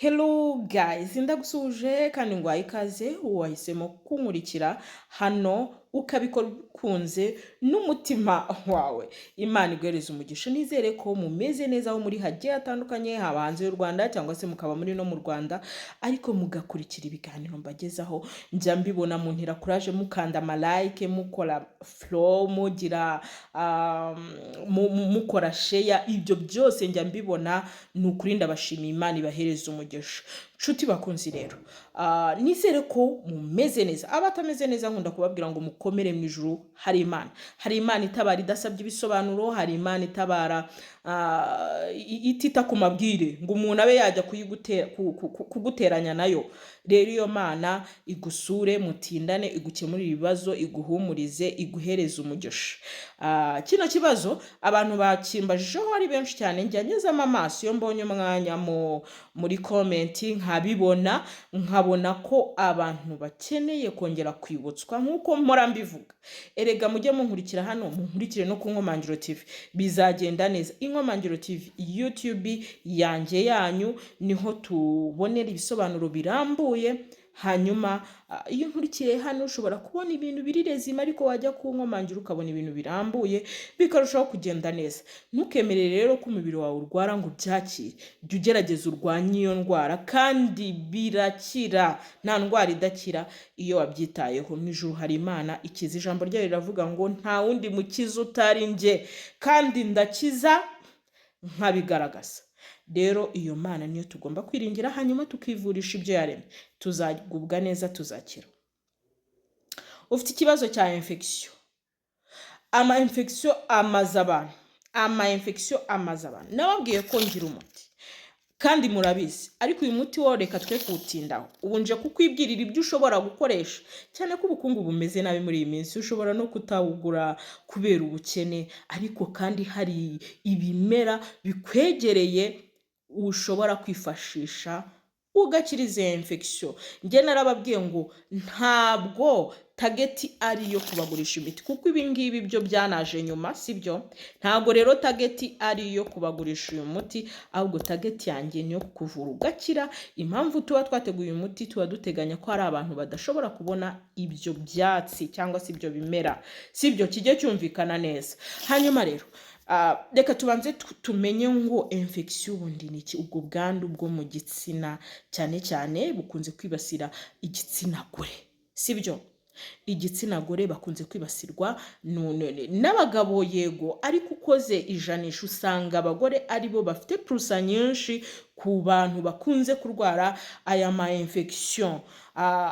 Hello guys, ndagusuje kandi ngwaye ikaze wahisemo kunkurikira hano ukabikora ukunze n'umutima wawe. Imana iguhereze umugisha, nizere ko mumeze neza aho muri hagiye hatandukanye, haba hanze y'u Rwanda cyangwa se mukaba muri no mu Rwanda, ariko mugakurikira ibiganiro mbagezaho. Njya mbibona muntira courage, mukanda like, mukora flow, mugira mukora share, ibyo byose njya mbibona. Nukuri ndabashimiye, Imana ibahereze umugisha. Nshuti bakunzi rero, nizere ko mumeze neza. Abatameze neza nkunda kubabwira ngo mukomere mu ijuru, hari Imana itabara idasabye ibisobanuro, hari Imana itabara itita ku mabwire ngo umuntu abe yajya kuguteranya nayo. Rero iyo Mana igusure, mutindane, igukemurire ibibazo, iguhumurize, iguhereze umugisha. Kino kibazo abantu bakimbajijeho ari benshi cyane, njya nyezamo amaso iyo mbonye umwanya muri comment nkabibona, nkabona ko abantu bakeneye kongera kwibutswa nk'uko mpora mbivuga. Erega mujye munkurikira hano, munkurikire no ku Nkomangiro TV, bizagenda neza. Inkomangiro TV YouTube yanjye yanyu, niho tubonera ibisobanuro birambuye. Hanyuma iyo nkurikire hano ushobora kubona ibintu biri rezima, ariko wajya ku Nkomangiro ukabona ibintu birambuye bikarushaho kugenda neza. Ntukemere rero ko umubiri wawe urwara ngo byakire. Jya ugerageza urwanye iyo ndwara, kandi birakira. Nta ndwara idakira iyo wabyitayeho. Mu ijuru hari Imana ikiza. Ijambo ryayo riravuga ngo nta wundi mukiza utari njye, kandi ndakiza nkabigaragaza. Rero iyo Mana niyo tugomba kwiringira, hanyuma tukivurisha ibyo yaremye. Tuzagubwa neza, tuzakira. Ufite ikibazo cya infection, ama infection amaze abantu, nababwiye ko ngira umuti kandi murabizi, ariko uyu muti wo reka twe kuwutindaho. Ubu nje kukwibwirira ibyo ushobora gukoresha, cyane ko ubukungu bumeze nabi muri iyi minsi. Ushobora no kutawugura kubera ubukene, ariko kandi hari ibimera bikwegereye ushobora kwifashisha ugakira izi infection. Njye narababwiye ngo ntabwo target ari iyo kubagurisha imiti, kuko ibi ngibi byo byanaje nyuma, sibyo? Ntabwo rero target ari iyo kubagurisha uyu muti, ahubwo target yanjye niyo kuvura ugakira. Impamvu tuba twateguye uyu muti, tuba duteganya ko hari abantu badashobora kubona ibyo byatsi cyangwa se ibyo bimera, sibyo? Kijye cyumvikana neza. Hanyuma rero reka tubanze tumenye ngo infection ubundi ni iki. Ubwo bwandu bwo mu gitsina cyane cyane bukunze kwibasira igitsina gore, sibyo? Igitsina gore bakunze kwibasirwa n'abagabo, yego, ariko ukoze ijanisha usanga abagore aribo bafite purusa nyinshi ku bantu bakunze kurwara aya ma infection.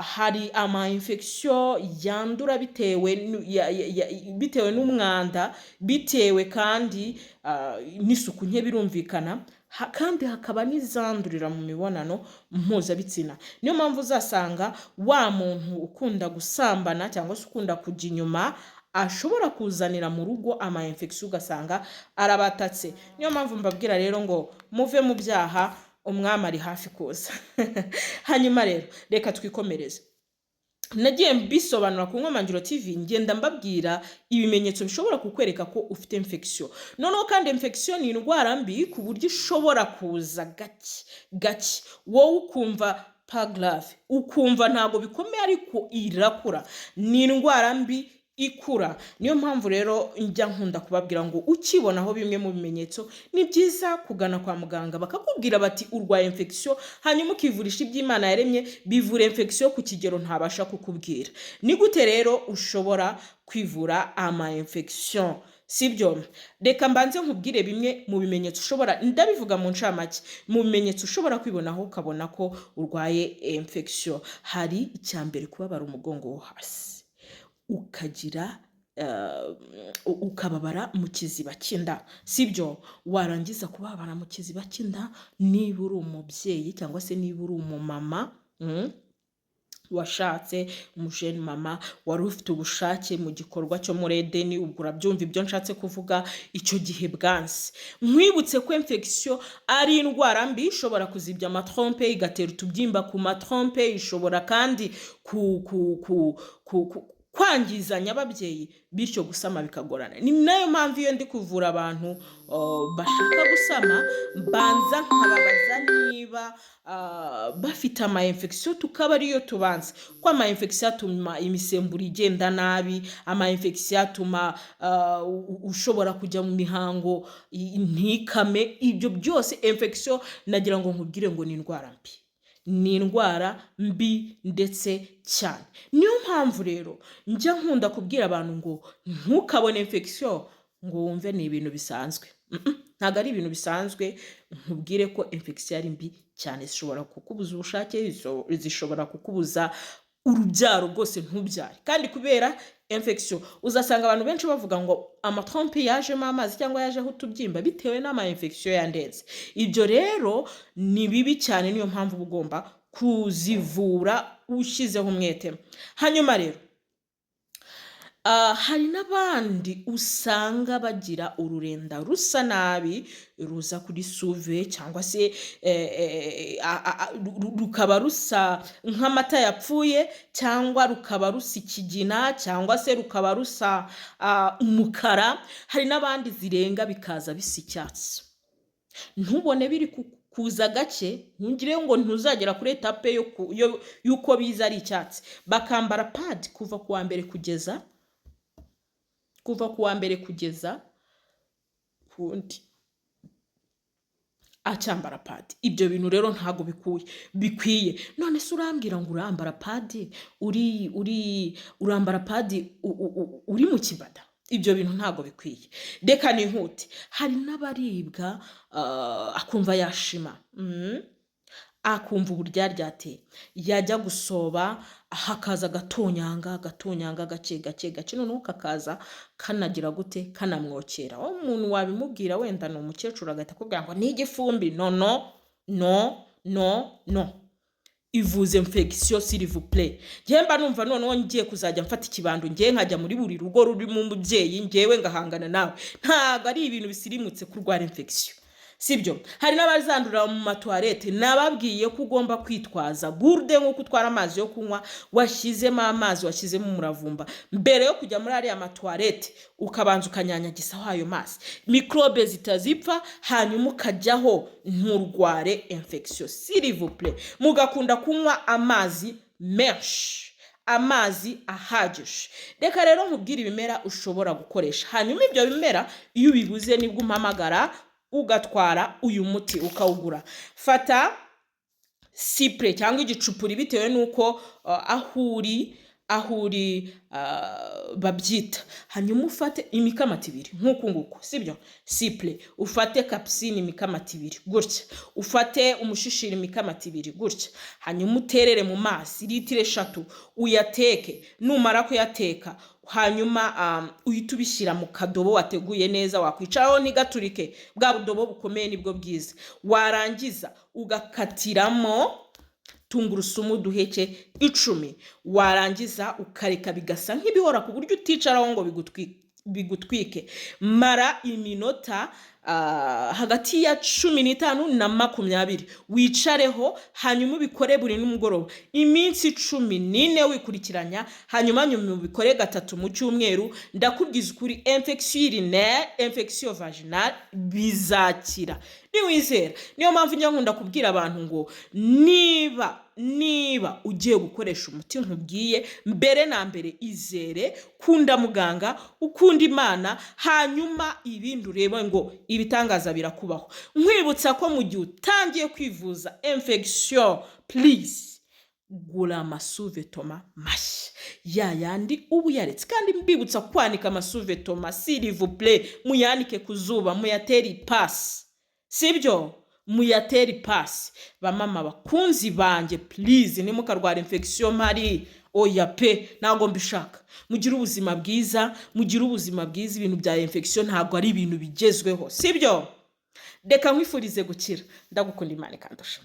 Hari ama infection yandura bitewe n'umwanda, bitewe kandi n'isuku nke, birumvikana. Kandi hakaba n'izandurira mu mibonano mpuzabitsina. Niyo mpamvu uzasanga wa muntu ukunda gusambana cyangwa se ukunda kujya inyuma ashobora kuzanira mu rugo ama infection, ugasanga arabatatse. Niyo mpamvu mbabwira rero ngo muve mu byaha, umwami ari hafi kuza. Hanyuma rero reka twikomereze. Nagiye mbisobanura ku Nkomangiro TV, ngenda mbabwira ibimenyetso bishobora kukwereka ko ufite infection. Noneho kandi infection ni indwara mbi ku buryo ishobora kuza gake. Wowe ukumva pas grave, ukumva ntago bikomeye, ariko irakura. Ni indwara mbi ikura. Niyo mpamvu rero njya nkunda kubabwira ngo ukibonaho bimwe mu bimenyetso, ni byiza kugana kwa muganga bakakubwira bati urwaye infection, hanyuma ukivurisha iby'Imana yaremye. Bivura infection ku kigero ntabasha kukubwira. Ni gute rero ushobora kwivura ama infection, sibyo? Reka mbanze nkubwire bimwe mu bimenyetso ushobora, ndabivuga mu ncamake, mu bimenyetso ushobora kwibonaho ukabona ko urwaye infection. Hari icyambere, kubabara umugongo wo hasi, ukagira ukababara mu kiziba cy'inda, sibyo? Warangiza kubabara mu kiziba cy'inda, niba uri umubyeyi cyangwa se niba uri umumama washatse, umujene mama wari ufite ubushake mu gikorwa cyo muri Edeni, ubwo urabyumva ibyo nshatse kuvuga. Icyo gihe bwansi nkwibutse ko infection ari indwara mbi, ishobora kuzibya amatrompe, igatera utubyimba ku matrompe, ishobora kandi kwangizanya ababyeyi, bityo gusama bikagorana. Ni nayo mpamvu iyo ndi kuvura abantu bashaka gusama, mbanza nkababaza niba kuba bafite ama infection tukaba ariyo tubanza ko ama infection atuma imisemburo igenda nabi, ama infection atuma ushobora kujya mu mihango ntikame. Ibyo byose infection nagira ngo nkubwire ngo ni indwara mbi, ni indwara mbi ndetse cyane. Niyo mpamvu rero njya nkunda kubwira abantu ngo ntukabone infection ngo wumve ni ibintu bisanzwe. Ntago ari ibintu bisanzwe. Nkubwire ko infection ari mbi cyane, zishobora kukubuza ubushake, zishobora kukubuza urubyaro rwose ntubyare. Kandi kubera infection uzasanga abantu benshi bavuga ngo amatrompe yajemo amazi cyangwa yajeho utubyimba bitewe n'ama infection yandenze. Ibyo rero ni bibi cyane, niyo mpamvu ugomba kuzivura ushyizeho umwete. Hanyuma rero hari n'abandi usanga bagira ururenda rusa nabi, ruza kuri suve cyangwa se rukaba rusa nk'amata yapfuye, cyangwa rukaba rusa ikigina, cyangwa se rukaba rusa umukara. Hari n'abandi zirenga bikaza bisa icyatsi. Ntubone biri kuza gake, ntugire ngo ntuzagera kuri etape yuko biza ari icyatsi. Bakambara pad kuva ku wa mbere kugeza kundi acyambara pad. Ibyo bintu rero ntago bikwiye. None se urambwira ngo urambara pad urambara pad uri mu kibada? Ibyo bintu ntago bikwiye. Reka nihute. Hari n'abaribwa akumva yashima, akumva uburyaryate, yajya gusoba hakaza gatonyanga gake, noneho kakaza kanagira gute, kanamwokera. Umuntu wabimubwira wenda ni umukecuru agahita akubwira ngo ni igifumbi. No. Ivuze infection s'il vous plaît. Njyemba numva noneho ngiye kuzajya mfata ikibando ngiye nkajya muri buri rugo rurimo umubyeyi ngewe ngahangana nawe. Ntago ari ibintu bisirimutse kurwara infection, sibyo? Hari n'abazandurira mu matoilette. Nababwiye ko ugomba kwitwaza gourde nko kutwara amazi yo kunywa, washyizemo amazi, washyizemo umuravumba. Mbere yo kujya muri ariya matoilette ukabanza ukanyanyagisa ayo mazi, microbe zitazipfa, hanyuma ukajyaho nturware infection. S'il vous plaît, mugakunda kunywa amazi menshi, amazi ahagije. Reka rero nkubwire ibimera ushobora gukoresha. Hanyuma ibyo bimera iyo ubibuze nibwo umpamagara ugatwara uyu muti ukawugura. Fata cyprès cyangwa igicupuri bitewe nuko ahuri babyita. Hanyuma ufate imikamati 2 nkuko nguko, sibyo? Cyprès, ufate capsine imikamati 2 gutya, ufate umushishiri imikamati 2 gutya. Hanyuma uterere mu mazi litiro 3 uyateke. Numara kuyateka hanyuma uhita ubishyira mu kadobo wateguye neza, wakwicaraho ntigaturike. Bwa budobo bukomeye nibwo bwiza. Warangiza ugakatiramo tungurusumu duheke 10. Warangiza ukareka bigasa nk'ibihora ku buryo uticaraho ngo bigutwike. Mara iminota hagati ya 15 na 20 wicareho. Hanyuma ubikore buri nimugoroba iminsi 14 wikurikiranya. Hanyuma ubikore 3 mu cyumweru. Ndakubwiza ukuri infection urinaire, infection vaginale bizakira niwizera. Niyo mpamvu nkunda kubwira abantu ngo niba ugiye gukoresha umuti nkubwiye, mbere na mbere izere, kunda muganga, ukunda Imana, hanyuma ibindi urebe ngo ibitangaza birakubaho. Nkwibutsa ko mu gihe utangiye kwivuza infection, please gura amasuvetoma mashya yayandi ubu yaretse. Kandi mbibutsa kwanika amasuvetoma, s'il vous plaît, muyanike kuzuba, muyatere ipasi, sibyo? Muyatere ipasi. Bamama bakunzi banjye, please nimukarwara infection mari oya pe, ntago mbishaka. Mugira ubuzima bwiza, ibintu bya infection ntago ari ibintu bigezweho, sibyo? Reka nkwifurize gukira. Ndagukunda Imana ikandusha.